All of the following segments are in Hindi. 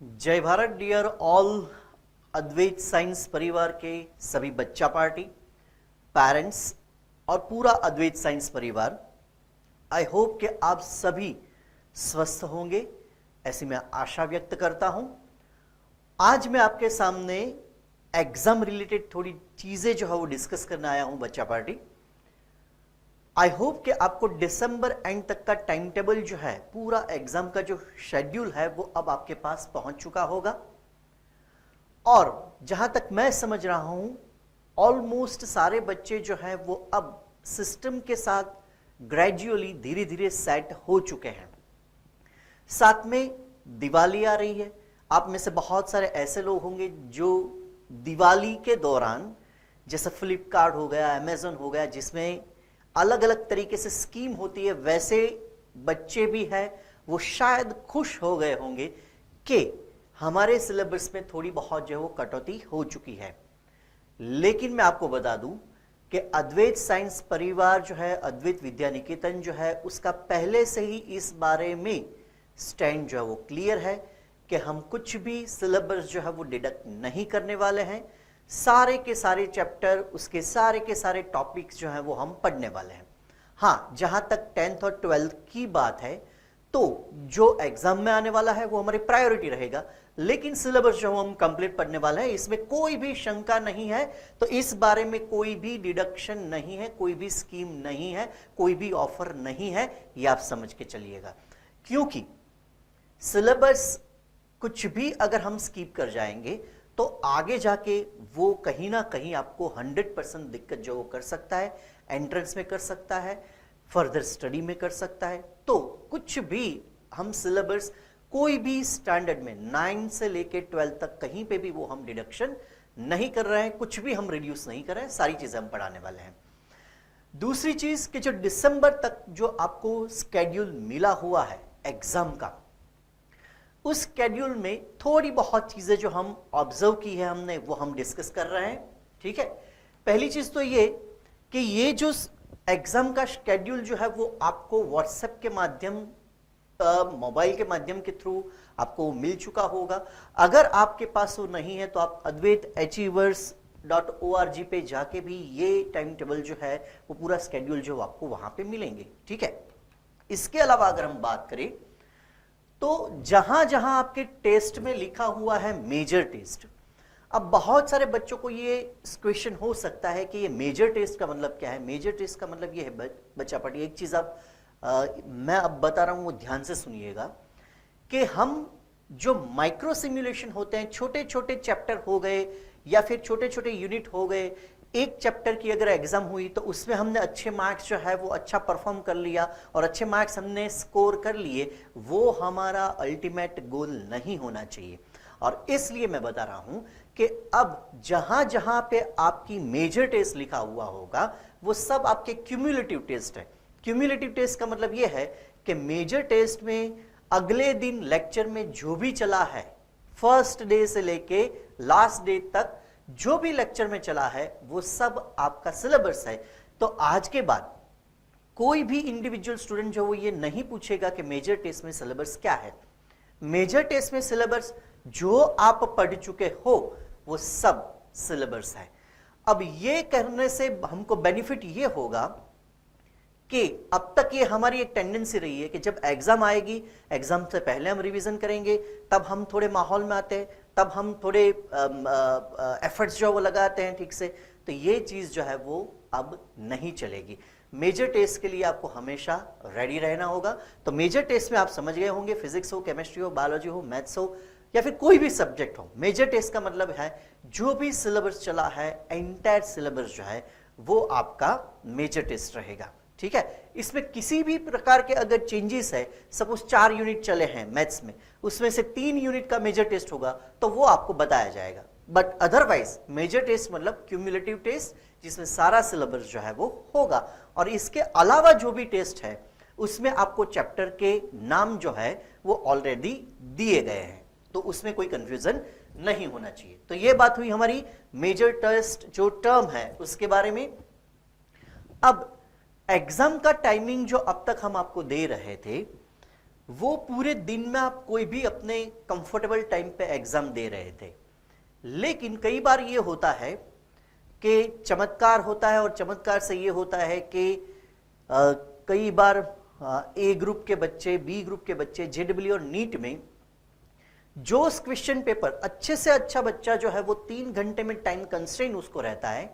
जय भारत डियर ऑल अद्वैत साइंस परिवार के सभी बच्चा पार्टी पेरेंट्स और पूरा अद्वैत साइंस परिवार। आई होप कि आप सभी स्वस्थ होंगे, ऐसी मैं आशा व्यक्त करता हूं। आज मैं आपके सामने एग्जाम रिलेटेड थोड़ी चीजें जो है वो डिस्कस करने आया हूं बच्चा पार्टी। आई होप कि आपको दिसंबर एंड तक का टाइम टेबल जो है, पूरा एग्जाम का जो शेड्यूल है वो अब आपके पास पहुंच चुका होगा। और जहां तक मैं समझ रहा हूं ऑलमोस्ट सारे बच्चे जो हैं वो अब सिस्टम के साथ ग्रेजुअली धीरे धीरे सेट हो चुके हैं। साथ में दिवाली आ रही है। आप में से बहुत सारे ऐसे लोग होंगे जो दिवाली के दौरान, जैसे फ्लिपकार्ट हो गया, अमेजन हो गया, जिसमें अलग अलग तरीके से स्कीम होती है, वैसे बच्चे भी हैं, वो शायद खुश हो गए होंगे कि हमारे सिलेबस में थोड़ी बहुत जो है वो कटौती हो चुकी है। लेकिन मैं आपको बता दूं कि अद्वैत साइंस परिवार जो है, अद्वैत विद्या निकेतन जो है, उसका पहले से ही इस बारे में स्टैंड जो है वो क्लियर है कि हम कुछ भी सिलेबस जो है वो डिडक्ट नहीं करने वाले हैं। सारे के सारे चैप्टर, उसके सारे के सारे टॉपिक्स जो हैं वो हम पढ़ने वाले हैं। हाँ, जहां तक 10th और 12th की बात है तो जो एग्जाम में आने वाला है वो हमारी प्रायोरिटी रहेगा, लेकिन सिलेबस जो हम कंप्लीट पढ़ने वाले हैं इसमें कोई भी शंका नहीं है। तो इस बारे में कोई भी डिडक्शन नहीं है, कोई भी स्कीम नहीं है, कोई भी ऑफर नहीं है, ये आप समझ के चलिएगा। क्योंकि सिलेबस कुछ भी अगर हम स्किप कर जाएंगे तो आगे जाके वो कहीं ना कहीं आपको 100% दिक्कत जो वो कर सकता है, एंट्रेंस में कर सकता है, फर्दर स्टडी में कर सकता है। तो कुछ भी हम सिलेबस कोई भी स्टैंडर्ड में 9 से लेके 12 तक कहीं पे भी वो हम डिडक्शन नहीं कर रहे हैं, कुछ भी हम रिड्यूस नहीं कर रहे हैं, सारी चीजें हम पढ़ाने वाले हैं। दूसरी चीज कि जो दिसंबर तक जो आपको स्केड्यूल मिला हुआ है एग्जाम का, उस स्केड्यूल में थोड़ी बहुत चीजें जो हम ऑब्जर्व की है हमने, वो हम डिस्कस कर रहे हैं। ठीक है, पहली चीज तो ये कि ये जो एग्जाम का शेड्यूल जो है वो आपको व्हाट्सएप के माध्यम, मोबाइल के माध्यम के थ्रू आपको मिल चुका होगा। अगर आपके पास वो नहीं है तो आप advaitachievers.org पे जाके भी ये टाइम टेबल जो है वो पूरा स्केड्यूल जो आपको वहां पे मिलेंगे। ठीक है, इसके अलावा अगर हम बात करें तो जहां जहां आपके टेस्ट में लिखा हुआ है मेजर टेस्ट, अब बहुत सारे बच्चों को ये क्वेश्चन हो सकता है कि ये मेजर टेस्ट का मतलब क्या है। मेजर टेस्ट का मतलब ये है बच्चा पार्टी, एक चीज आप मैं अब बता रहा हूं वो ध्यान से सुनिएगा कि हम जो माइक्रो सिमुलेशन होते हैं, छोटे छोटे चैप्टर हो गए या फिर छोटे छोटे यूनिट हो गए, एक चैप्टर की अगर एग्जाम हुई तो उसमें हमने अच्छे मार्क्स जो है वो अच्छा परफॉर्म कर लिया और अच्छे मार्क्स हमने स्कोर कर लिए, वो हमारा अल्टीमेट गोल नहीं होना चाहिए। और इसलिए मैं बता रहा हूं कि अब जहां जहां पे आपकी मेजर टेस्ट लिखा हुआ होगा वो सब आपके क्यूमुलेटिव टेस्ट है। क्यूमुलेटिव टेस्ट का मतलब यह है कि मेजर टेस्ट में अगले दिन लेक्चर में जो भी चला है, फर्स्ट डे से लेके लास्ट डे तक जो भी लेक्चर में चला है वो सब आपका सिलेबस है। तो आज के बाद कोई भी इंडिविजुअल स्टूडेंट जो वो ये नहीं पूछेगा कि मेजर टेस्ट में सिलेबस क्या है। मेजर टेस्ट में सिलेबस जो आप पढ़ चुके हो वो सब सिलेबस है। अब ये करने से हमको बेनिफिट ये होगा कि अब तक ये हमारी एक टेंडेंसी रही है कि जब एग्जाम आएगी, एग्जाम से पहले हम रिवीजन करेंगे, तब हम थोड़े माहौल में आते हैं, तब हम थोड़े एफर्ट्स जो वो लगाते हैं ठीक से। तो ये चीज जो है वो अब नहीं चलेगी। मेजर टेस्ट के लिए आपको हमेशा रेडी रहना होगा। तो मेजर टेस्ट में आप समझ गए होंगे, फिजिक्स हो, केमिस्ट्री हो, बायोलॉजी हो, मैथ्स हो या फिर कोई भी सब्जेक्ट हो, मेजर टेस्ट का मतलब है जो भी सिलेबस चला है, एंटायर सिलेबस जो है वो आपका मेजर टेस्ट रहेगा। ठीक है, इसमें किसी भी प्रकार के अगर चेंजेस है, सपोज 4 यूनिट चले हैं मैथ्स में, उसमें से 3 यूनिट का मेजर टेस्ट होगा तो वो आपको बताया जाएगा। बट अदरवाइज मेजर टेस्ट मतलब क्यूमुलेटिव टेस्ट, जिसमें सारा सिलेबस जो है वो होगा। और इसके अलावा जो भी टेस्ट है उसमें आपको चैप्टर के नाम जो है वो ऑलरेडी दिए गए हैं, तो उसमें कोई कंफ्यूजन नहीं होना चाहिए। तो ये बात हुई हमारी मेजर टेस्ट जो टर्म है उसके बारे में। अब एग्जाम का टाइमिंग जो अब तक हम आपको दे रहे थे वो पूरे दिन में आप कोई भी अपने कंफर्टेबल टाइम पे एग्जाम दे रहे थे। लेकिन कई बार ये होता है कि चमत्कार होता है, और चमत्कार से ये होता है कि कई बार ए ग्रुप के बच्चे, बी ग्रुप के बच्चे जेडब्ल्यू और नीट में जो क्वेश्चन पेपर अच्छे से अच्छा बच्चा जो है वो 3 घंटे में टाइम कंस्ट्रेंट उसको रहता है,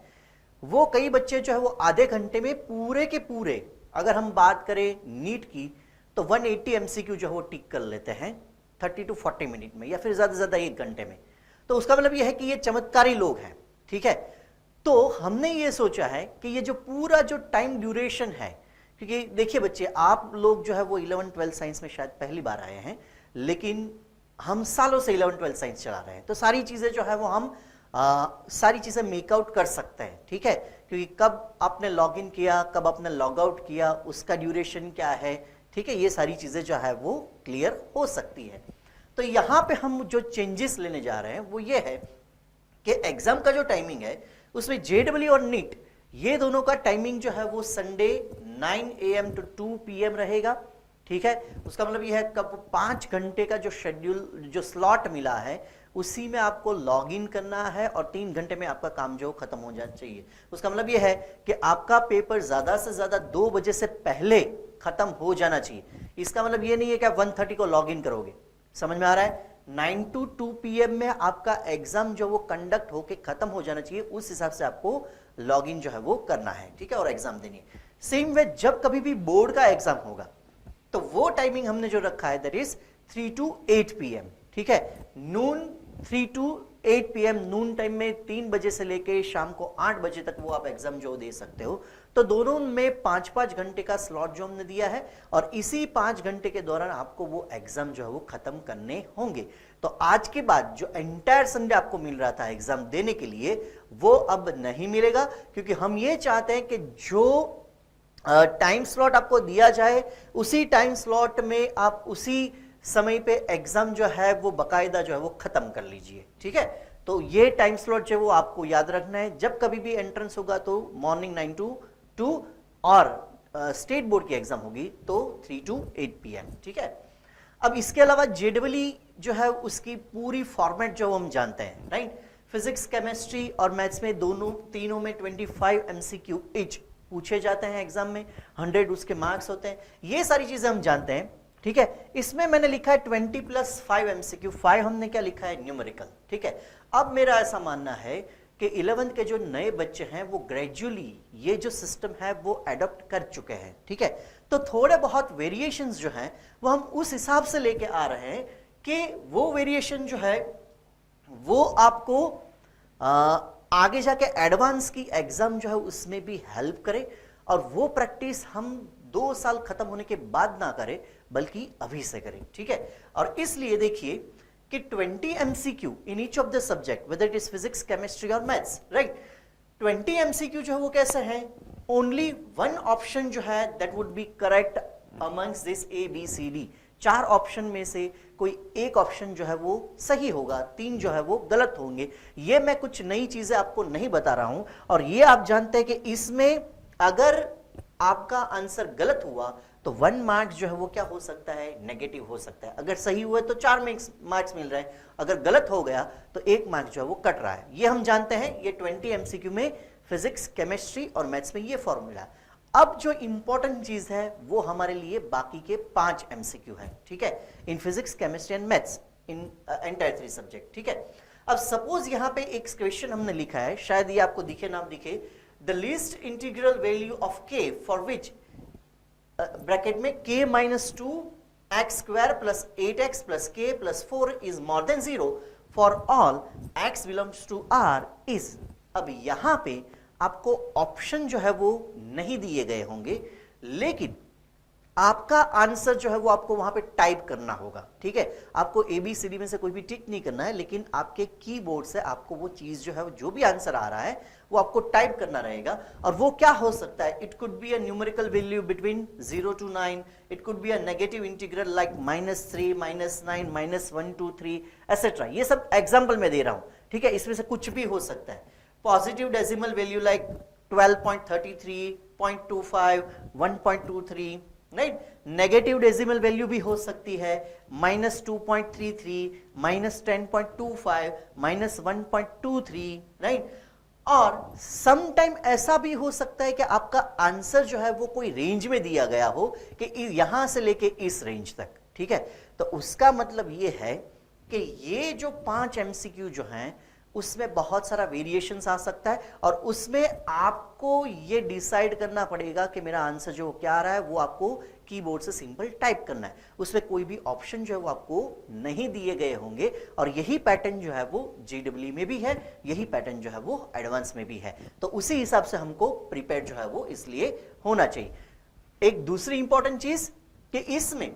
वो कई बच्चे जो है वो आधे घंटे में पूरे के पूरे, अगर हम बात करें नीट की तो 180 एमसीक्यू जो है वो टिक कर लेते हैं 30 to 40 मिनट में, या फिर ज्यादा से ज्यादा 1 घंटे में। तो उसका मतलब ये है कि ये चमत्कारी लोग हैं, ठीक है। तो हमने ये सोचा है कि ये जो पूरा जो टाइम ड्यूरेशन है, क्योंकि देखिए बच्चे, आप लोग जो है वो 11 12 साइंस में शायद पहली बार आए हैं, लेकिन हम सालों से 11 12 साइंस चला रहे हैं, तो सारी चीजें जो है वो हम सारी चीजें मेकआउट कर सकते हैं, ठीक है। क्योंकि कब आपने लॉग इन किया, कब आपने लॉग आउट किया, उसका ड्यूरेशन क्या है, ठीक है, ये सारी चीजें जो है वो क्लियर हो सकती है। तो यहां पे हम जो चेंजेस लेने जा रहे हैं वो ये है कि एग्जाम का जो टाइमिंग है उसमें जेडब्ल्यू और नीट ये दोनों का टाइमिंग जो है वो संडे 9 AM to 2 PM रहेगा, ठीक है। उसका मतलब यह है कब 5 घंटे का जो शेड्यूल, जो स्लॉट मिला है उसी में आपको लॉग इन करना है, और 3 घंटे में आपका काम जो खत्म हो जाना चाहिए। उसका मतलब यह है कि आपका पेपर ज्यादा से ज्यादा 2 बजे से पहले खत्म हो जाना चाहिए। इसका मतलब यह नहीं है कि आप 1:30 को लॉग इन करोगे, समझ में आ रहा है। 9 to 2 PM में आपका एग्जाम जो वो कंडक्ट होके खत्म हो जाना चाहिए, उस हिसाब से आपको लॉग इन जो है वो करना है, ठीक है, और एग्जाम देनी है। सेम वे जब कभी भी बोर्ड का एग्जाम होगा तो वो टाइमिंग हमने जो रखा है दैट इज 3 to 8 PM, ठीक है। नून 3 to 8 PM नून टाइम में 3 बजे से लेके शाम को 8 बजे तक वो आप एग्जाम जो दे सकते हो। तो दोनों में 5-5 घंटे का स्लॉट जो हमने दिया है, और इसी 5 घंटे के दौरान आपको वो एग्जाम जो है वो खत्म करने होंगे। तो आज के बाद जो एंटायर संडे आपको मिल रहा था एग्जाम देने के लिए, वो अब नहीं मिलेगा, क्योंकि हम ये चाहते हैं कि जो टाइम स्लॉट आपको दिया जाए उसी टाइम स्लॉट में आप उसी समय पे एग्जाम जो है वो बकायदा जो है वो खत्म कर लीजिए, ठीक है। तो ये टाइम स्लॉट जो है वो आपको याद रखना है। जब कभी भी एंट्रेंस होगा तो मॉर्निंग 9 to 2, और स्टेट बोर्ड की एग्जाम होगी तो 3 to 8 PM, ठीक है। अब इसके अलावा जेडब्ल्यू जो है उसकी पूरी फॉर्मेट जो हम जानते हैं, राइट। फिजिक्स, केमिस्ट्री और मैथ्स में तीनों में 25 MCQ ईच पूछे जाते हैं एग्जाम में, 100 उसके मार्क्स होते हैं, ये सारी चीजें हम जानते हैं, ठीक है। इसमें मैंने लिखा है 20 + 5 MCQ, 5 हमने क्या लिखा है, न्यूमेरिकल, ठीक है। अब मेरा ऐसा मानना है कि 11th के जो नए बच्चे हैं वो ग्रेजुअली ये जो सिस्टम है वो अडॉप्ट कर चुके हैं, ठीक है। तो थोड़े बहुत वेरिएशंस जो हैं वो हम उस हिसाब से लेके आ रहे हैं कि वो वेरिएशन जो है वो आपको आगे जाके एडवांस की एग्जाम जो है उसमें भी हेल्प करे, और वो प्रैक्टिस हम 2 साल खत्म होने के बाद ना करें बल्कि अभी से करें, ठीक है। और इसलिए देखिए कि 20 MCQ in each of the subject, whether it is physics, chemistry और मैथ्स, राइट। 20 MCQ जो है वो कैसे हैं, ओनली 1 ऑप्शन जो है that would be correct amongst this ABCD। 4 option में से कोई एक ऑप्शन जो है वो सही होगा, 3 जो है वो गलत होंगे। ये मैं कुछ नई चीजें आपको नहीं बता रहा हूं, और ये आप जानते हैं कि इसमें अगर आपका आंसर गलत हुआ तो 1 मार्क्स जो है वो क्या हो सकता है, नेगेटिव हो सकता है। अगर सही हुआ तो 4 मार्क्स मिल रहे हैं, अगर गलत हो गया तो 1 मार्क्स जो है वो कट रहा है। ये हम जानते हैं, ये 20 MCQ में फिजिक्स, केमिस्ट्री और मैथ्स में ये फॉर्मूला। अब जो इंपॉर्टेंट चीज है वो हमारे लिए बाकी के 5 MCQ है, ठीक है, in physics, chemistry and maths, in entire 3 subject, ठीक है। अब सपोज यहां पे एक क्वेश्चन हमने लिखा है, शायद ये आपको दिखे ना दिखे, the least integral value of k for which bracket में k - 2x² + 8x + k + 4 is more than 0 for all x belongs to r is. अब यहां पे आपको ऑप्शन जो है वो नहीं दिए गए होंगे, लेकिन आपका आंसर जो है वो आपको वहां पे टाइप करना होगा, ठीक है। आपको ABCD में से कोई भी टिक नहीं करना है, लेकिन आपके कीबोर्ड से आपको वो चीज जो है, जो भी आंसर आ रहा है वो आपको टाइप करना रहेगा। और वो क्या हो सकता है, it could be a numerical value between 0 to 9, it could be a negative integral like -3, -9, -1, 2, 3 etcetera. ये सब एग्जाम्पल में दे रहा हूं, ठीक है, इसमें से कुछ भी हो सकता है। Positive decimal value like 12.33, 0.25, 1.23, right. Negative decimal value भी हो सकती है, -2.33, -10.25, -1.23, राइट। और सम टाइम ऐसा भी हो सकता है कि आपका आंसर जो है वो कोई रेंज में दिया गया हो कि यहां से लेके इस रेंज तक, ठीक है। तो उसका मतलब ये है कि ये जो 5 एमसीक्यू जो हैं उसमें बहुत सारा वेरिएशंस आ सकता है, और उसमें आपको ये डिसाइड करना पड़ेगा कि मेरा आंसर जो क्या आ रहा है वो आपको कीबोर्ड से सिंपल टाइप करना है। उसमें कोई भी ऑप्शन जो है वो आपको नहीं दिए गए होंगे, और यही पैटर्न जो है वो जेडब्ल्यू में भी है, यही पैटर्न जो है वो एडवांस में भी है। तो उसी हिसाब से हमको प्रिपेयर जो है वो इसलिए होना चाहिए। एक दूसरी इंपॉर्टेंट चीज कि इसमें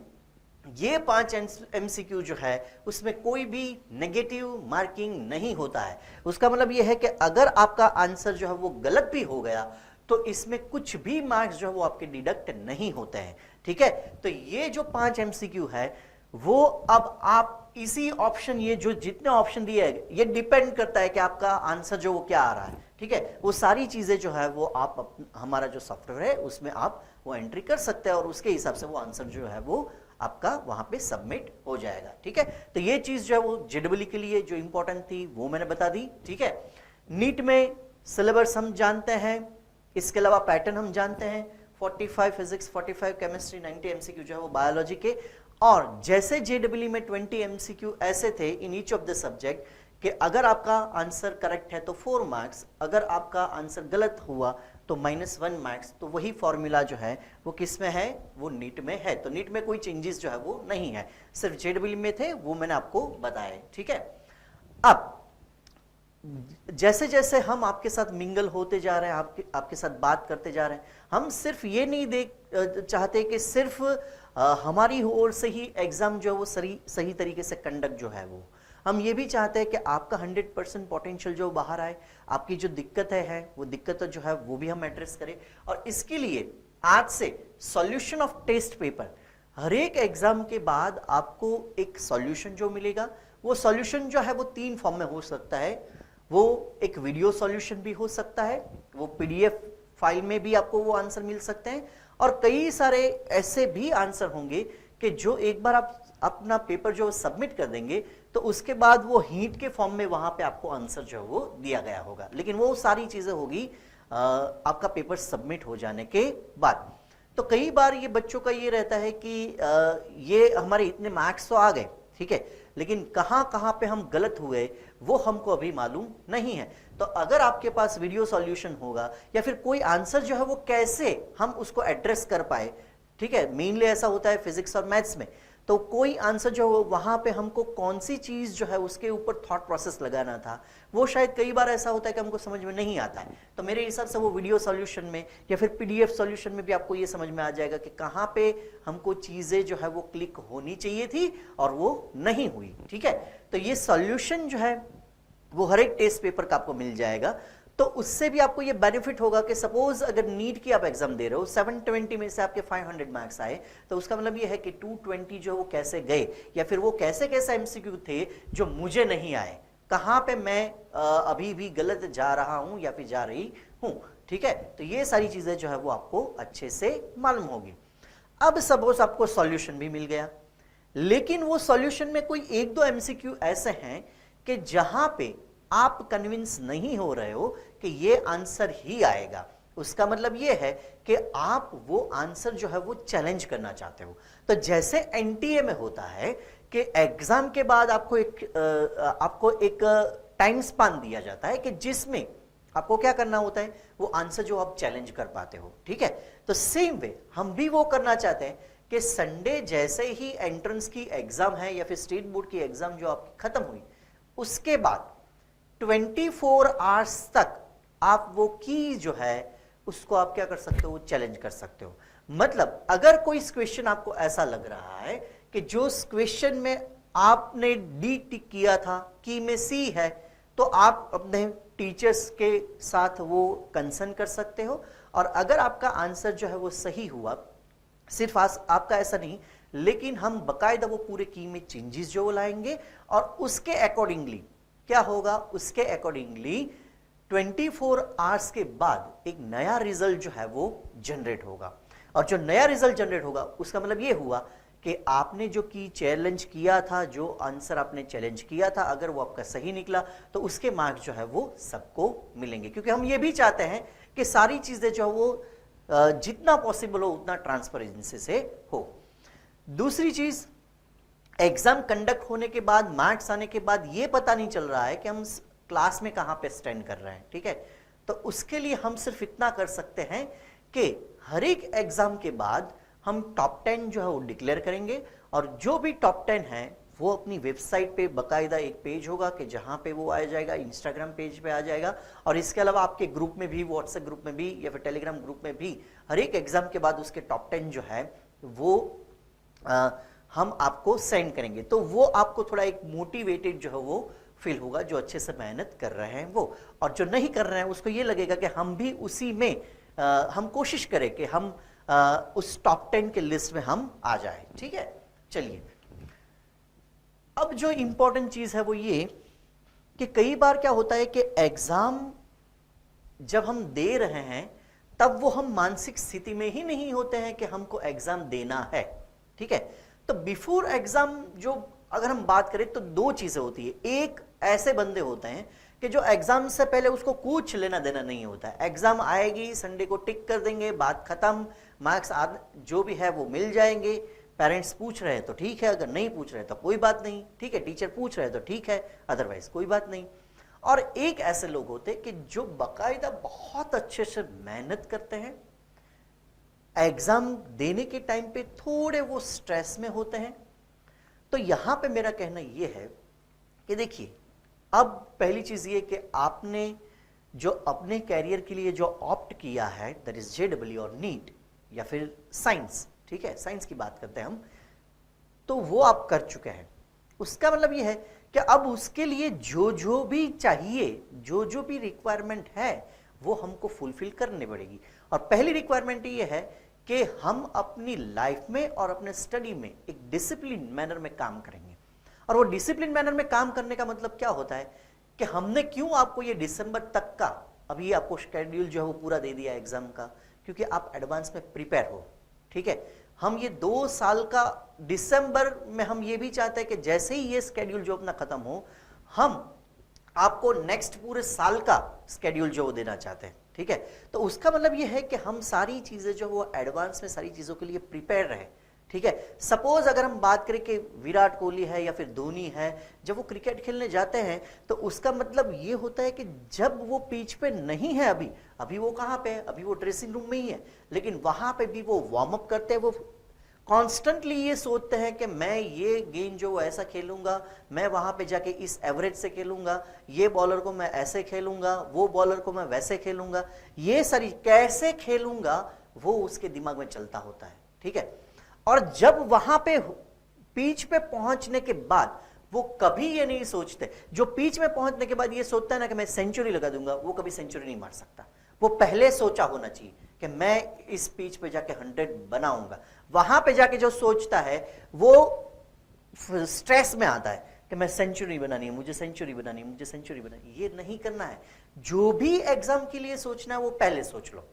ये 5 एमसीक्यू जो है उसमें कोई भी नेगेटिव मार्किंग नहीं होता है। उसका मतलब ये है कि अगर आपका आंसर जो है वो गलत भी हो गया तो इसमें कुछ भी मार्क्स जो है वो आपके डिडक्ट नहीं होते हैं, ठीक है। तो ये जो 5 एमसीक्यू है वो अब आप इसी ऑप्शन, ये जो जितने ऑप्शन दिए हैं ये डिपेंड करता है कि आपका आंसर जो वो क्या आ रहा है, ठीक है। वो सारी चीजें जो है वो आप हमारा जो सॉफ्टवेयर है उसमें आप वो एंट्री कर सकते हैं, और उसके हिसाब से वो आंसर जो है वो आपका वहां पे सबमिट हो जाएगा, ठीक है। तो ये चीज जो है वो जेडब्ल्यू के लिए जो इंपॉर्टेंट थी वो मैंने बता दी, ठीक है। नीट में सिलेबस हम जानते हैं, इसके अलावा पैटर्न हम जानते हैं, 45 फिजिक्स, 45 केमिस्ट्री, 90 एमसीक्यू जो है वो बायोलॉजी के। और जैसे जेडब्ल्यू में 20 एमसीक्यू ऐसे थे in each of the subject कि अगर आपका आंसर करेक्ट है तो 4 मार्क्स, अगर आपका आंसर गलत हुआ तो -1 मार्क्स। तो वही फॉर्मूला जो है वो किस में है, वो नीट में है। तो नीट में कोई चेंजेस जो है वो नहीं है, सिर्फ जेडब्ल्यू में थे, वो मैंने आपको बताया, ठीक है। अब जैसे जैसे हम आपके साथ मिंगल होते जा रहे हैं, आपके साथ बात करते जा रहे हैं, हम सिर्फ ये नहीं चाहते कि सिर्फ हमारी ओर से ही एग्जाम जो है वो सही तरीके से कंडक्ट जो है वो, हम ये भी चाहते हैं कि आपका 100% पोटेंशियल जो बाहर आए, आपकी जो दिक्कतें है वो दिक्कत जो है वो भी हम एड्रेस करें। और इसके लिए आज से सॉल्यूशन ऑफ टेस्ट पेपर, हर एक एग्जाम के बाद आपको एक सॉल्यूशन जो मिलेगा, वो सॉल्यूशन जो है वो 3 फॉर्म में हो सकता है। वो एक वीडियो सॉल्यूशन भी हो सकता है, वो पीडीएफ फाइल में भी आपको वो आंसर मिल सकते हैं, और कई सारे ऐसे भी आंसर होंगे कि जो एक बार आप अपना पेपर जो सबमिट कर देंगे तो उसके बाद वो हीट के फॉर्म में वहां पे आपको आंसर जो है वो दिया गया होगा। लेकिन वो सारी चीजें होगी आपका पेपर सबमिट हो जाने के बाद। तो कई बार ये बच्चों का ये रहता है कि ये हमारे इतने मार्क्स तो आ गए, ठीक है, लेकिन कहां कहां पे हम गलत हुए वो हमको अभी मालूम नहीं है। तो अगर आपके पास वीडियो सॉल्यूशन होगा या फिर कोई आंसर जो है वो कैसे हम उसको एड्रेस कर पाए, ठीक है, मेनली ऐसा होता है फिजिक्स और मैथ्स में, तो कोई आंसर जो वहां पे हमको कौन सी चीज जो है उसके ऊपर थॉट प्रोसेस लगाना था, वो शायद कई बार ऐसा होता है कि हमको समझ में नहीं आता है। तो मेरे हिसाब से वो वीडियो सॉल्यूशन में या फिर पीडीएफ सॉल्यूशन में भी आपको ये समझ में आ जाएगा कि कहां पे हमको चीजें जो है वो क्लिक होनी चाहिए थी और वो नहीं हुई, ठीक है। तो ये सॉल्यूशन जो है वो हर एक टेस्ट पेपर का आपको मिल जाएगा। तो उससे भी आपको ये बेनिफिट होगा कि सपोज अगर नीट की आप एग्जाम दे रहे हो, 720 में से आपके 500 मार्क्स आए, तो उसका मतलब ये है कि 220 जो वो कैसे गए, या फिर वो कैसे कैसे एमसीक्यू थे जो मुझे नहीं आए, कहां पे मैं अभी भी गलत जा रहा हूं या फिर जा रही हूं, ठीक है। तो ये सारी चीजें जो है वो आपको अच्छे से मालूम होगी। अब सपोज आपको सॉल्यूशन भी मिल गया, लेकिन वो सॉल्यूशन में कोई 1-2 एमसीक्यू ऐसे हैं कि जहां पे आप कन्विंस नहीं हो रहे हो कि ये आंसर ही आएगा। उसका मतलब ये है कि आप वो आंसर जो है वो चैलेंज करना चाहते हो। तो जैसे एनटीए में होता है कि एग्जाम के बाद आपको एक टाइम स्पान दिया जाता है कि जिसमें आपको क्या करना होता है, वो आंसर जो आप चैलेंज कर पाते हो, ठीक है। तो सेम वे हम भी वो करना चाहते हैं कि संडे जैसे ही एंट्रेंस की एग्जाम है या फिर स्टेट बोर्ड की एग्जाम जो आपकी खत्म हुई, उसके बाद 24 आवर्स तक आप वो की जो है उसको आप क्या कर सकते हो, वो चैलेंज कर सकते हो। मतलब अगर कोई क्वेश्चन आपको ऐसा लग रहा है कि जो क्वेश्चन में आपने डी टिक किया था की में सी है, तो आप अपने टीचर्स के साथ वो कंसर्न कर सकते हो, और अगर आपका आंसर जो है वो सही हुआ, सिर्फ आपका ऐसा नहीं, लेकिन हम बकायदा वो पूरे की में चेंजेस जो लाएंगे, और उसके अकॉर्डिंगली क्या होगा, उसके अकॉर्डिंगली 24 आवर्स के बाद एक नया रिजल्ट जो है वो जनरेट होगा। और जो नया रिजल्ट जनरेट होगा उसका मतलब ये हुआ कि आपने जो की चैलेंज किया था, जो आंसर आपने चैलेंज किया था, अगर वो आपका सही निकला तो उसके मार्क्स जो है वो सबको मिलेंगे, क्योंकि हम ये भी चाहते हैं कि सारी चीजें जो वो जितना पॉसिबल हो उतना ट्रांसपेरेंसी से हो। दूसरी चीज, एग्जाम कंडक्ट होने के बाद, मार्क्स आने के बाद ये पता नहीं चल रहा है कि हम क्लास में कहां पे स्टैंड कर रहे हैं, ठीक है। तो उसके लिए हम सिर्फ इतना कर सकते हैं कि हर एक एग्जाम के बाद हम टॉप 10 जो है वो डिक्लेयर करेंगे, और जो भी टॉप 10 है वो अपनी वेबसाइट पे बकायदा एक पेज होगा कि जहां पे वो आ जाएगा, इंस्टाग्राम पेज पे आ जाएगा, और इसके अलावा आपके ग्रुप में भी, व्हाट्सएप ग्रुप में भी या फिर टेलीग्राम ग्रुप में भी हर एक एग्जाम के बाद उसके टॉप 10 जो है वो हम आपको सेंड करेंगे। तो वो आपको थोड़ा एक मोटिवेटेड जो है वो फील होगा, जो अच्छे से मेहनत कर रहे हैं वो, और जो नहीं कर रहे हैं उसको ये लगेगा कि हम भी उसी में हम कोशिश करें कि हम उस टॉप 10 के लिस्ट में हम आ जाए, ठीक है। चलिए, अब जो इंपॉर्टेंट चीज है वो ये कि कई बार क्या होता है कि एग्जाम जब हम दे रहे हैं तब वो हम मानसिक स्थिति में ही नहीं होते हैं कि हमको एग्जाम देना है, ठीक है। तो बिफोर एग्जाम जो अगर हम बात करें तो दो चीजें होती है। एक, ऐसे बंदे होते हैं कि जो एग्जाम से पहले उसको कुछ लेना देना नहीं होता है, एग्जाम आएगी, संडे को टिक कर देंगे, बात खत्म, मार्क्स जो भी है वो मिल जाएंगे, पेरेंट्स पूछ रहे हैं तो ठीक है, अगर नहीं पूछ रहे तो कोई बात नहीं, ठीक है, टीचर पूछ रहे हैं तो ठीक है, अदरवाइज कोई बात नहीं। और एक ऐसे लोग होते हैं कि जो बाकायदा बहुत अच्छे से मेहनत करते हैं, एग्जाम देने के टाइम पे थोड़े वो स्ट्रेस में होते हैं। तो यहां पे मेरा कहना यह है कि देखिए, अब पहली चीज ये कि आपने जो अपने कैरियर के लिए जो ऑप्ट किया है, दैट इज जेडब्ल्यू और नीट या फिर साइंस, ठीक है, साइंस की बात करते हैं हम, तो वो आप कर चुके हैं। उसका मतलब ये है कि अब उसके लिए जो जो भी चाहिए, जो जो भी रिक्वायरमेंट है वो हमको फुलफिल करनी पड़ेगी। और पहली रिक्वायरमेंट ये है कि हम अपनी लाइफ में और अपने स्टडी में एक डिसिप्लिन मैनर में काम करेंगे। और वो डिसिप्लिन मैनर में काम करने का मतलब क्या होता है कि हमने क्यों आपको ये दिसंबर तक का अभी आपको शेड्यूल जो है वो पूरा दे दिया एग्जाम का, क्योंकि आप एडवांस में प्रिपेयर हो, ठीक है। हम ये 2 साल का दिसंबर में हम ये भी चाहते हैं कि जैसे ही ये स्केड्यूल जो अपना खत्म हो, हम आपको नेक्स्ट पूरे साल का स्केड्यूल जो वो देना चाहते हैं, ठीक है। तो उसका मतलब ये है कि हम सारी चीजें जो वो एडवांस में सारी चीजों के लिए प्रिपेयर रहे, ठीक है। सपोज अगर हम बात करें कि विराट कोहली है या फिर धोनी है, जब वो क्रिकेट खेलने जाते हैं तो उसका मतलब ये होता है कि जब वो पिच पे नहीं है, अभी वो कहां पे है, अभी वो ड्रेसिंग रूम में ही है, लेकिन वहां पे भी वो वार्म अप करते हैं, वो कॉन्स्टेंटली ये सोचते हैं कि मैं ये गेंद जो ऐसा खेलूंगा, मैं वहां पे जाके इस एवरेज से खेलूंगा, ये बॉलर को मैं ऐसे खेलूंगा, वो बॉलर को मैं वैसे खेलूंगा, ये सारी कैसे खेलूंगा वो उसके दिमाग में चलता होता है, ठीक है। और जब वहां पे पिच पे पहुंचने के बाद वो कभी ये नहीं सोचते, जो पिच में पहुंचने के बाद ये सोचता है ना कि मैं सेंचुरी लगा दूंगा, वो कभी सेंचुरी नहीं मार सकता। वो पहले सोचा होना चाहिए कि मैं इस पिच पे जाके 100 बनाऊंगा। वहां पे जाके जो सोचता है वो स्ट्रेस में आता है कि मैं सेंचुरी बनानी है, मुझे सेंचुरी बनानी है, मुझे सेंचुरी बनानी है। ये नहीं करना है। जो भी एग्जाम के लिए सोचना है वो पहले सोच लो,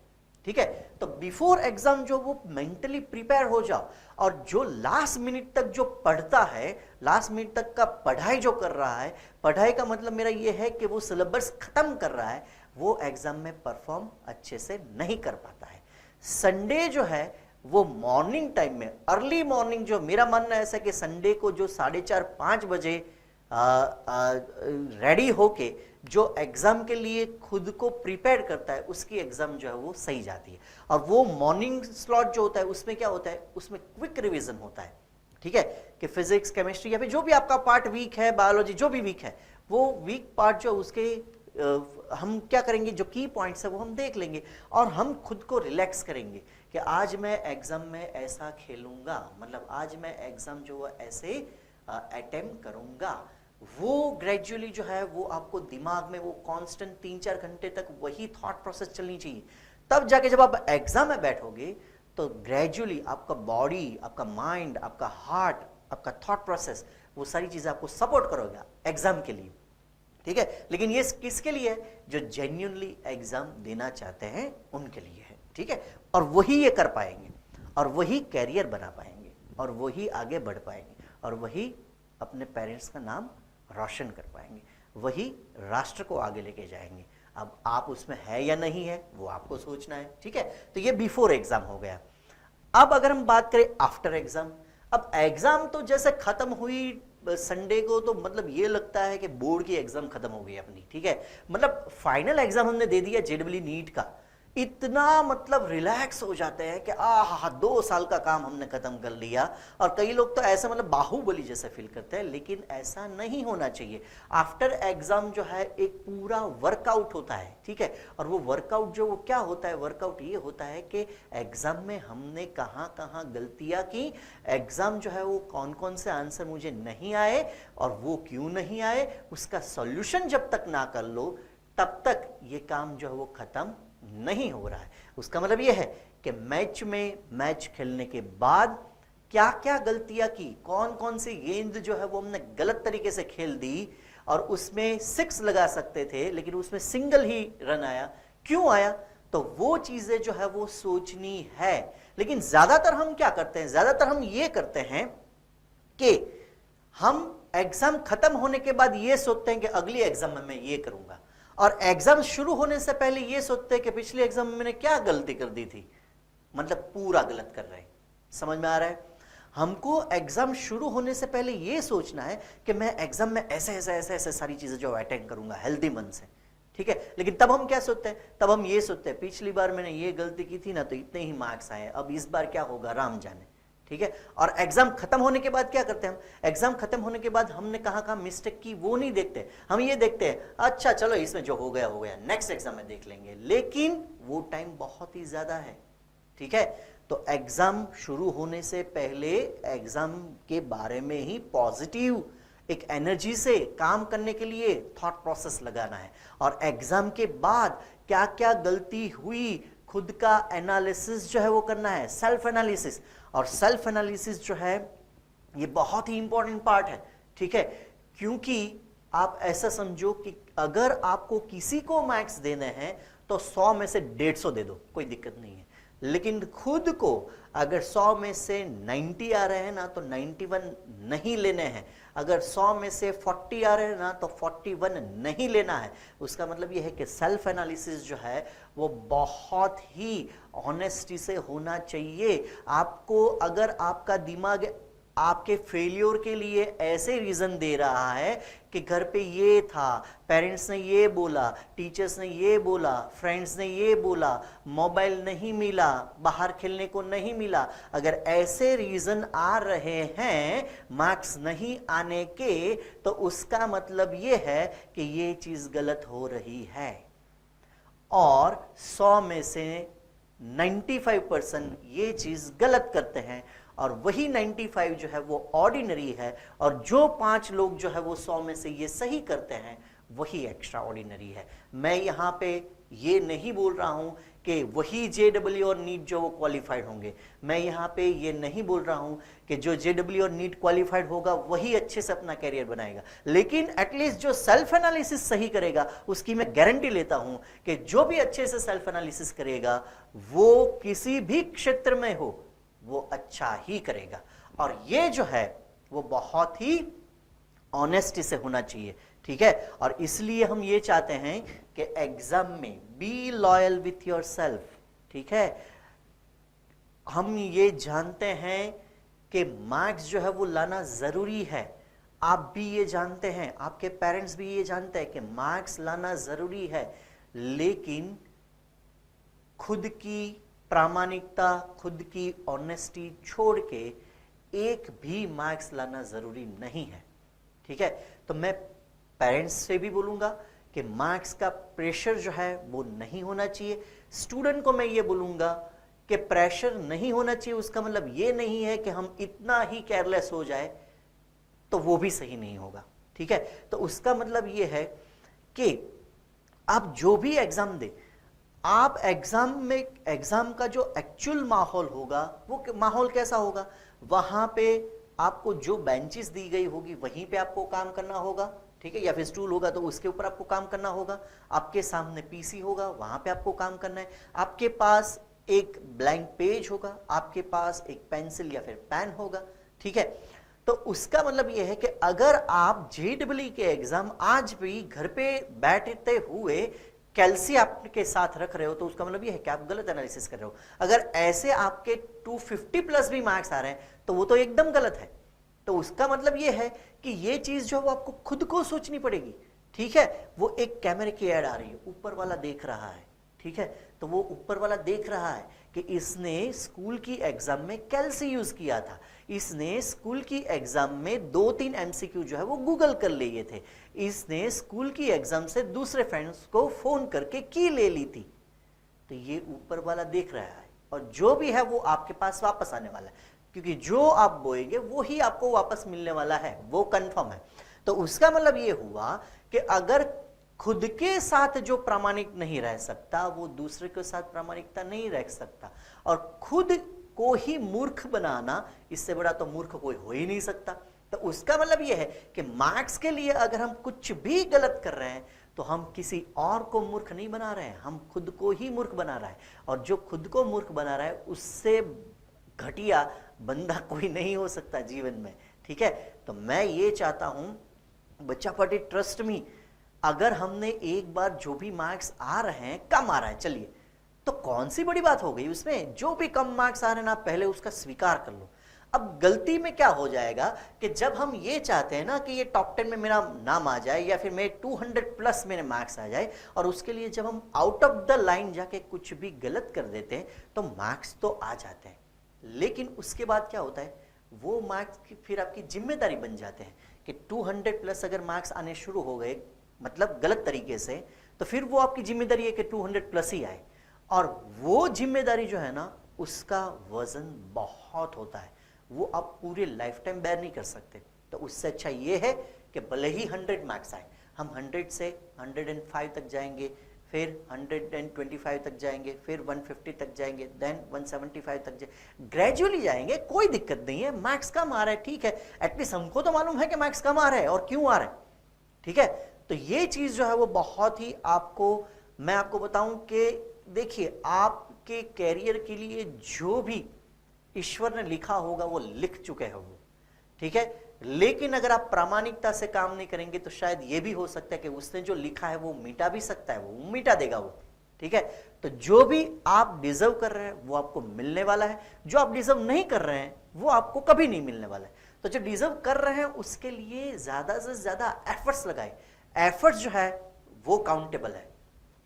ठीक है। तो बिफोर एग्जाम जो वो मेंटली प्रिपेयर हो जाओ, और जो लास्ट मिनट तक जो पढ़ता है, लास्ट मिनट तक का पढ़ाई जो कर रहा है, पढ़ाई का मतलब मेरा ये है कि वो सिलेबस खत्म कर रहा है, वो एग्जाम में परफॉर्म अच्छे से नहीं कर पाता है। संडे जो है वो मॉर्निंग टाइम में, अर्ली मॉर्निंग, जो मेरा मानना है ऐसा कि संडे को जो 4:30-5 बजे रेडी होके जो एग्जाम के लिए खुद को प्रिपेयर करता है, उसकी एग्जाम जो है वो सही जाती है। और वो मॉर्निंग स्लॉट जो होता है उसमें क्या होता है, उसमें क्विक रिवीजन होता है, ठीक है, कि फिजिक्स, केमिस्ट्री या फिर जो भी आपका पार्ट वीक है, बायोलॉजी जो भी वीक है, वो वीक पार्ट जो उसके हम क्या करेंगे, जो की पॉइंट्स है वो हम देख लेंगे, और हम खुद को रिलैक्स करेंगे कि आज मैं एग्जाम में ऐसा खेलूंगा, मतलब आज मैं एग्जाम जो है ऐसे अटेम्प्ट करूंगा। वो ग्रेजुअली जो है वो आपको दिमाग में वो कांस्टेंट 3-4 घंटे तक वही थॉट प्रोसेस चलनी चाहिए। तब जाके जब आप एग्जाम में बैठोगे तो ग्रेजुअली आपका बॉडी, आपका माइंड, आपका हार्ट, आपका थॉट प्रोसेस, वो सारी चीजें आपको सपोर्ट करोगे एग्जाम के लिए, ठीक है। लेकिन ये किसके लिए है, जो जेन्युइनली एग्जाम देना चाहते हैं उनके लिए है, ठीक है। और वही ये कर पाएंगे। और वही कैरियर बना पाएंगे और वही आगे बढ़ पाएंगे और वही अपने पेरेंट्स का नाम रोशन कर पाएंगे, वही राष्ट्र को आगे लेके जाएंगे। अब आप उसमें है या नहीं है वो आपको सोचना है, ठीक है। तो ये बिफोर एग्जाम हो गया। अब अगर हम बात करें आफ्टर एग्जाम, अब एग्जाम तो जैसे खत्म हुई संडे को, तो मतलब ये लगता है कि बोर्ड की एग्जाम खत्म हो गई अपनी, ठीक है। मतलब फाइनल एग्जाम हमने दे दिया जेडब्ल्यू नीट का, इतना मतलब रिलैक्स हो जाते हैं कि आहा 2 साल का काम हमने खत्म कर लिया। और कई लोग तो ऐसा मतलब बाहुबली जैसा फील करते हैं, लेकिन ऐसा नहीं होना चाहिए। आफ्टर एग्जाम जो है एक पूरा वर्कआउट होता है, ठीक है। और वो वर्कआउट जो वो क्या होता है, वर्कआउट ये होता है कि एग्जाम में हमने कहाँ कहाँ गलतियां की, एग्जाम जो है वो कौन कौन से आंसर मुझे नहीं आए और वो क्यों नहीं आए, उसका सॉल्यूशन जब तक ना कर लो तब तक ये काम जो है वो खत्म नहीं हो रहा है। उसका मतलब यह है कि मैच खेलने के बाद क्या क्या गलतियां की, कौन कौन सी गेंद जो है वो हमने गलत तरीके से खेल दी और उसमें 6 लगा सकते थे लेकिन उसमें सिंगल ही रन आया, क्यों आया, तो वो चीजें जो है वो सोचनी है। लेकिन ज्यादातर हम क्या करते हैं, ज्यादातर हम ये करते हैं कि हम एग्जाम खत्म होने के बाद ये सोचते हैं कि अगली एग्जाम में मैं ये करूंगा, और एग्जाम शुरू होने से पहले ये सोचते हैं कि पिछले एग्जाम में मैंने क्या गलती कर दी थी। मतलब पूरा गलत कर रहे हैं। समझ में आ रहा है? हमको एग्जाम शुरू होने से पहले ये सोचना है कि मैं एग्जाम में ऐसे ऐसे ऐसे ऐसे सारी चीजें जो अटेंड करूंगा हेल्दी मन से, ठीक है। लेकिन तब हम क्या सोचते हैं, तब हम ये सोचते हैं पिछली बार मैंने ये गलती की थी ना तो इतने ही मार्क्स आए, अब इस बार क्या होगा राम जाने, ठीक है। और एग्जाम खत्म होने के बाद क्या करते हैं हम, एग्जाम खत्म होने के बाद हमने कहां कहां मिस्टेक की वो नहीं देखते, हम ये देखते हैं अच्छा चलो इसमें जो हो गया नेक्स्ट एग्जाम में देख लेंगे। लेकिन वो टाइम बहुत ही ज्यादा है, ठीक है। तो एग्जाम शुरू होने से पहले एग्जाम के बारे में ही पॉजिटिव एक एनर्जी से काम करने के लिए थॉट प्रोसेस लगाना है, और एग्जाम के बाद क्या क्या गलती हुई खुद का एनालिसिस जो है वो करना है, सेल्फ एनालिसिस। और सेल्फ एनालिसिस जो है ये बहुत ही इंपॉर्टेंट पार्ट है, ठीक है। क्योंकि आप ऐसा समझो कि अगर आपको किसी को मार्क्स देने हैं तो 100 में से 150 दे दो, कोई दिक्कत नहीं है। लेकिन खुद को अगर 100 में से 90 आ रहे हैं ना तो 91 नहीं लेने हैं, अगर 100 में से 40 आ रहे हैं ना तो 41 नहीं लेना है। उसका मतलब यह है कि सेल्फ एनालिसिस जो है वो बहुत ही ऑनेस्टी से होना चाहिए। आपको अगर आपका दिमाग आपके फेलियर के लिए ऐसे रीजन दे रहा है कि घर पे ये था, पेरेंट्स ने ये बोला, टीचर्स ने ये बोला, फ्रेंड्स ने ये बोला, मोबाइल नहीं मिला, बाहर खेलने को नहीं मिला, अगर ऐसे रीजन आ रहे हैं मार्क्स नहीं आने के, तो उसका मतलब ये है कि ये चीज गलत हो रही है। और 100 में से 95% ये चीज गलत करते हैं, और वही 95 जो है वो ऑर्डिनरी है, और जो 5 लोग जो है वो 100 में से ये सही करते हैं वही एक्स्ट्रा ऑर्डिनरी है। मैं यहां पे ये नहीं बोल रहा हूं कि वही जेडब्ल्यू और नीट जो वो क्वालिफाइड होंगे, मैं यहां पे ये नहीं बोल रहा हूं कि जो जेडब्ल्यू और नीट क्वालिफाइड होगा वही अच्छे से अपना कैरियर बनाएगा, लेकिन एटलीस्ट जो सेल्फ एनालिसिस सही करेगा उसकी मैं गारंटी लेता हूं कि जो भी अच्छे से सेल्फ एनालिसिस करेगा वो किसी भी क्षेत्र में हो वो अच्छा ही करेगा। और ये जो है वो बहुत ही ऑनेस्टी से होना चाहिए, ठीक है। और इसलिए हम ये चाहते हैं कि एग्जाम में be loyal with your self, ठीक है। हम ये जानते हैं कि मार्क्स जो है वो लाना जरूरी है, आप भी ये जानते हैं, आपके पेरेंट्स भी ये जानते हैं कि मार्क्स लाना जरूरी है, लेकिन खुद की प्रामाणिकता, खुद की ऑनेस्टी छोड़ के एक भी मार्क्स लाना जरूरी नहीं है, ठीक है। तो मैं पेरेंट्स से भी बोलूंगा कि मार्क्स का प्रेशर जो है वो नहीं होना चाहिए। स्टूडेंट को मैं ये बोलूंगा कि प्रेशर नहीं होना चाहिए। उसका मतलब ये नहीं है कि हम इतना ही केयरलेस हो जाए, तो वो भी सही नहीं होगा, ठीक है। तो उसका मतलब ये है कि आप जो भी एग्जाम दे, आप एग्जाम में एग्जाम का जो एक्चुअल माहौल होगा वो माहौल कैसा होगा, वहां पे आपको जो बेंचेस दी गई होगी वहीं पे आपको काम करना होगा, ठीक है। या फिर स्टूल होगा तो उसके ऊपर आपको काम करना होगा, आपके सामने पीसी होगा वहां पे आपको काम करना है, आपके पास एक ब्लैंक पेज होगा आपके पास, एक पेंसिल या फिर पेन होगा, ठीक है। तो उसका मतलब यह है कि अगर आप जेडब्ल्यू के एग्जाम आज भी घर पे बैठते हुए कैल्सी आपके साथ रख रहे हो, तो उसका मतलब यह है कि आप गलत एनालिसिस कर रहे हो। अगर ऐसे आपके 250 प्लस भी मार्क्स आ रहे हैं तो वो तो एकदम गलत है। तो उसका मतलब यह है कि ये चीज जो है वो आपको खुद को सोचनी पड़ेगी, ठीक है। वो एक कैमरे की ऐड आ रही है, ऊपर वाला देख रहा है, ठीक है। तो वो ऊपर वाला देख रहा है कि इसने स्कूल की एग्जाम में कैल्सी यूज किया था, इसने स्कूल की एग्जाम में 2-3 एमसीक्यू जो है वो गूगल कर लिए थे, इसने स्कूल की एग्जाम से दूसरे फ्रेंड्स को फोन करके की ले ली थी। तो ये ऊपर वाला देख रहा है और जो भी है वो आपके पास वापस आने वाला है, क्योंकि जो आप बोएंगे वो ही आपको वापस मिलने वाला है, वो कंफर्म है। तो उसका मतलब ये हुआ कि अगर खुद के साथ जो प्रामाणिक नहीं रह सकता वो दूसरे के साथ प्रामाणिकता नहीं रह सकता, और खुद को ही मूर्ख बनाना, इससे बड़ा तो मूर्ख कोई हो ही नहीं सकता। तो उसका मतलब यह है कि मार्क्स के लिए अगर हम कुछ भी गलत कर रहे हैं तो हम किसी और को मूर्ख नहीं बना रहे हैं, हम खुद को ही मूर्ख बना रहा है। और जो खुद को मूर्ख बना रहा है उससे घटिया बंदा कोई नहीं हो सकता जीवन में, ठीक है। तो मैं ये चाहता हूं बच्चा पार्टी, ट्रस्ट मी, अगर हमने एक बार जो भी मार्क्स आ रहे हैं, कम आ रहा है चलिए, तो कौन सी बड़ी बात हो गई उसमें, जो भी कम मार्क्स आ रहे हैं ना पहले उसका स्वीकार कर लो। अब गलती में क्या हो जाएगा कि जब हम ये चाहते हैं ना कि ये टॉप 10 में मेरा नाम आ जाए या फिर मेरे 200 प्लस मेरे मार्क्स आ जाए, और उसके लिए जब हम आउट ऑफ द लाइन जाके कुछ भी गलत कर देते हैं तो मार्क्स तो आ जाते हैं, लेकिन उसके बाद क्या होता है, वो मार्क्स की फिर आपकी जिम्मेदारी बन जाते हैं कि 200 प्लस अगर मार्क्स आने शुरू हो गए, मतलब गलत तरीके से, तो फिर वो आपकी जिम्मेदारी है कि 200 प्लस ही आए। और वो जिम्मेदारी जो है ना उसका वजन बहुत होता है, वो आप पूरे लाइफ टाइम बेयर नहीं कर सकते। तो उससे अच्छा ये है कि भले ही 100 मार्क्स आए, हम 100 से 105 तक जाएंगे, फिर 125 तक जाएंगे, फिर 150 तक जाएंगे, देन 175 तक जाएंगे, ग्रेजुअली जाएंगे, कोई दिक्कत नहीं है। मार्क्स कम आ रहा है, ठीक है, एटलीस्ट हमको तो मालूम है कि मार्क्स कम आ रहा है और क्यों आ रहा है, ठीक है। तो ये चीज जो है वो बहुत ही आपको, मैं आपको बताऊं कि देखिए आपके कैरियर के लिए जो भी ईश्वर ने लिखा होगा वो लिख चुके हैं वो, ठीक है। लेकिन अगर आप प्रामाणिकता से काम नहीं करेंगे तो शायद ये भी हो सकता है कि उसने जो लिखा है वो मिटा भी सकता है, वो मिटा देगा वो, ठीक है। तो जो भी आप डिजर्व कर रहे हैं वो आपको मिलने वाला है, जो आप डिजर्व नहीं कर रहे हैं वो आपको कभी नहीं मिलने वाला है। तो जो डिजर्व कर रहे हैं उसके लिए ज्यादा से ज्यादा एफर्ट्स लगाए, एफर्ट्स जो है वो काउंटेबल है।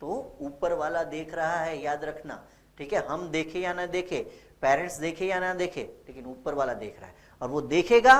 तो ऊपर वाला देख रहा है, याद रखना, ठीक है। हम देखे या ना देखे, पेरेंट्स देखे या ना देखे, लेकिन ऊपर वाला देख रहा है, और वो देखेगा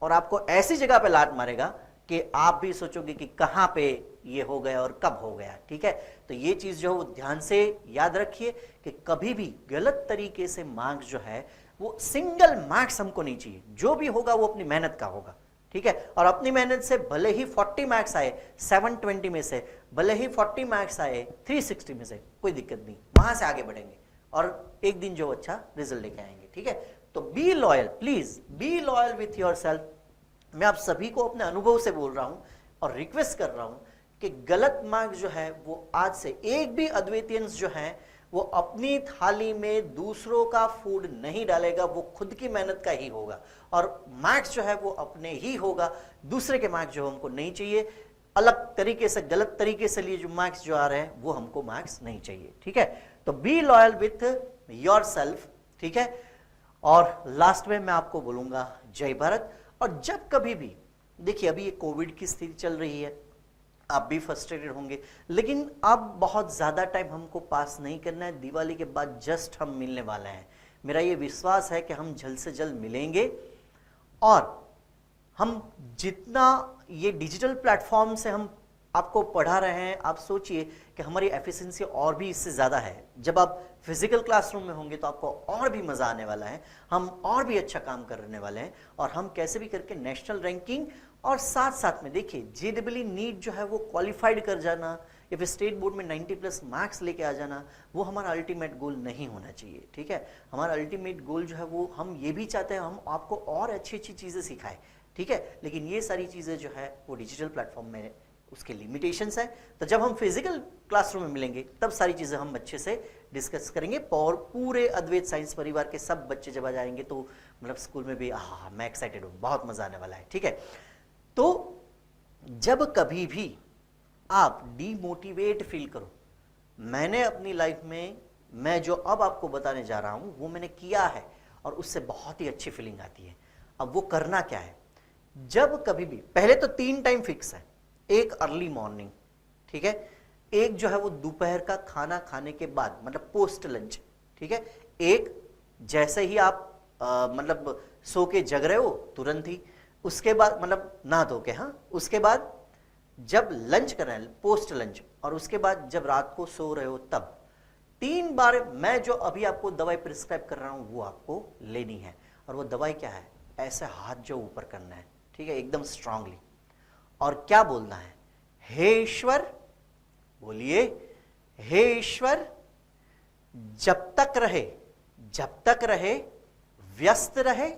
और आपको ऐसी जगह पे लात मारेगा कि आप भी सोचोगे कि कहां पे ये हो गया और कब हो गया, ठीक है। तो ये चीज जो ध्यान से याद रखिए कि कभी भी गलत तरीके से मार्क्स जो है वो सिंगल मार्क्स हमको नहीं चाहिए, जो भी होगा वो अपनी मेहनत का होगा, ठीक है। और अपनी मेहनत से भले ही 40 मार्क्स आए 720 में से, भले ही 40 मार्क्स आए 360 में से, कोई दिक्कत नहीं, वहां से आगे बढ़ेंगे और एक दिन जो अच्छा रिजल्ट लेके आएंगे, ठीक है। तो be loyal, please be loyal with your self. मैं आप सभी को अपने अनुभव से बोल रहा हूं और रिक्वेस्ट कर रहा हूं कि गलत मार्क्स जो है वो आज से, एक भी अद्वैतियंस जो है वो अपनी थाली में दूसरों का फूड नहीं डालेगा, वो खुद की मेहनत का ही होगा, और मार्क्स जो है वो अपने ही होगा, दूसरे के मार्क्स जो हमको नहीं चाहिए, अलग तरीके से गलत तरीके से लिए जो मार्क्स जो आ रहे हैं वो हमको मार्क्स नहीं चाहिए, ठीक है। तो be loyal with your self, ठीक है। और लास्ट में मैं आपको बोलूंगा जय भारत। और जब कभी भी देखिए, अभी ये कोविड की स्थिति चल रही है, आप भी फ्रस्ट्रेटेड होंगे, लेकिन अब बहुत ज्यादा टाइम हमको पास नहीं करना है, दिवाली के बाद जस्ट हम मिलने वाले हैं। मेरा ये विश्वास है कि हम जल्द से जल्द मिलेंगे, और हम जितना ये डिजिटल प्लेटफॉर्म से हम आपको पढ़ा रहे हैं, आप सोचिए कि हमारी एफिशिएंसी और भी इससे ज़्यादा है। जब आप फिजिकल क्लासरूम में होंगे तो आपको और भी मज़ा आने वाला है, हम और भी अच्छा काम करने वाले हैं, और हम कैसे भी करके नेशनल रैंकिंग, और साथ साथ में देखिए जेडब्ल्यू नीट जो है वो क्वालिफाइड कर जाना या फिर स्टेट बोर्ड में 90 प्लस मार्क्स लेके आ जाना, वो हमारा अल्टीमेट गोल नहीं होना चाहिए, ठीक है। हमारा अल्टीमेट गोल जो है वो, हम ये भी चाहते हैं हम आपको और अच्छी अच्छी चीज़ें सिखाएं, ठीक है। लेकिन ये सारी चीज़ें जो है वो डिजिटल प्लेटफॉर्म में उसके लिमिटेशंस हैं। तो जब हम फिजिकल क्लासरूम में मिलेंगे तब सारी चीज़ें हम बच्चे से डिस्कस करेंगे। और पूरे अद्वैत साइंस परिवार के सब बच्चे जब आ जाएंगे तो मतलब स्कूल में भी मैं एक्साइटेड हूँ, बहुत मजा आने वाला है। ठीक है, तो जब कभी भी आप डीमोटिवेट फील करो, मैंने अपनी लाइफ में मैं जो अब आपको बताने जा रहा हूं वो मैंने किया है और उससे बहुत ही अच्छी फीलिंग आती है। अब वो करना क्या है, जब कभी भी, पहले तो 3 टाइम फिक्स है, एक अर्ली मॉर्निंग, ठीक है, एक जो है वो दोपहर का खाना खाने के बाद मतलब पोस्ट लंच, ठीक है, एक जैसे ही आप मतलब सो के जग रहे हो तुरंत ही, उसके बाद मतलब नहा धो के, हाँ, उसके बाद जब लंच कर रहे हैं पोस्ट लंच, और उसके बाद जब रात को सो रहे हो तब 3 बार मैं जो अभी आपको दवाई प्रिस्क्राइब कर रहा हूं वो आपको लेनी है। और वो दवाई क्या है, ऐसे हाथ जो ऊपर करना है, ठीक है, एकदम स्ट्रांगली, और क्या बोलना है, हे ईश्वर, बोलिए, हे ईश्वर, जब तक रहे, व्यस्त रहे,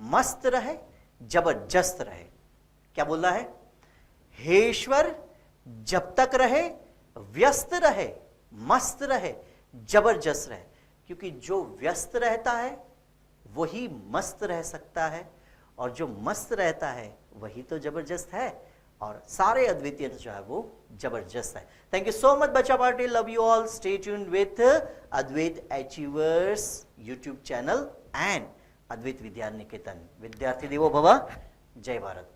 मस्त रहे, जबरदस्त रहे। क्या बोलना है, हे ईश्वर, जब तक रहे, व्यस्त रहे, मस्त रहे, जबरदस्त रहे। क्योंकि जो व्यस्त रहता है वही मस्त रह सकता है, और जो मस्त रहता है वही तो जबरदस्त है, और सारे अद्वितीय जो है वो जबरदस्त है। थैंक यू सो मच बच्चा party, love you all, stay tuned with Advait achievers YouTube channel and Advait Vidya Niketan. विद्यार्थी देवो भव, जय भारत।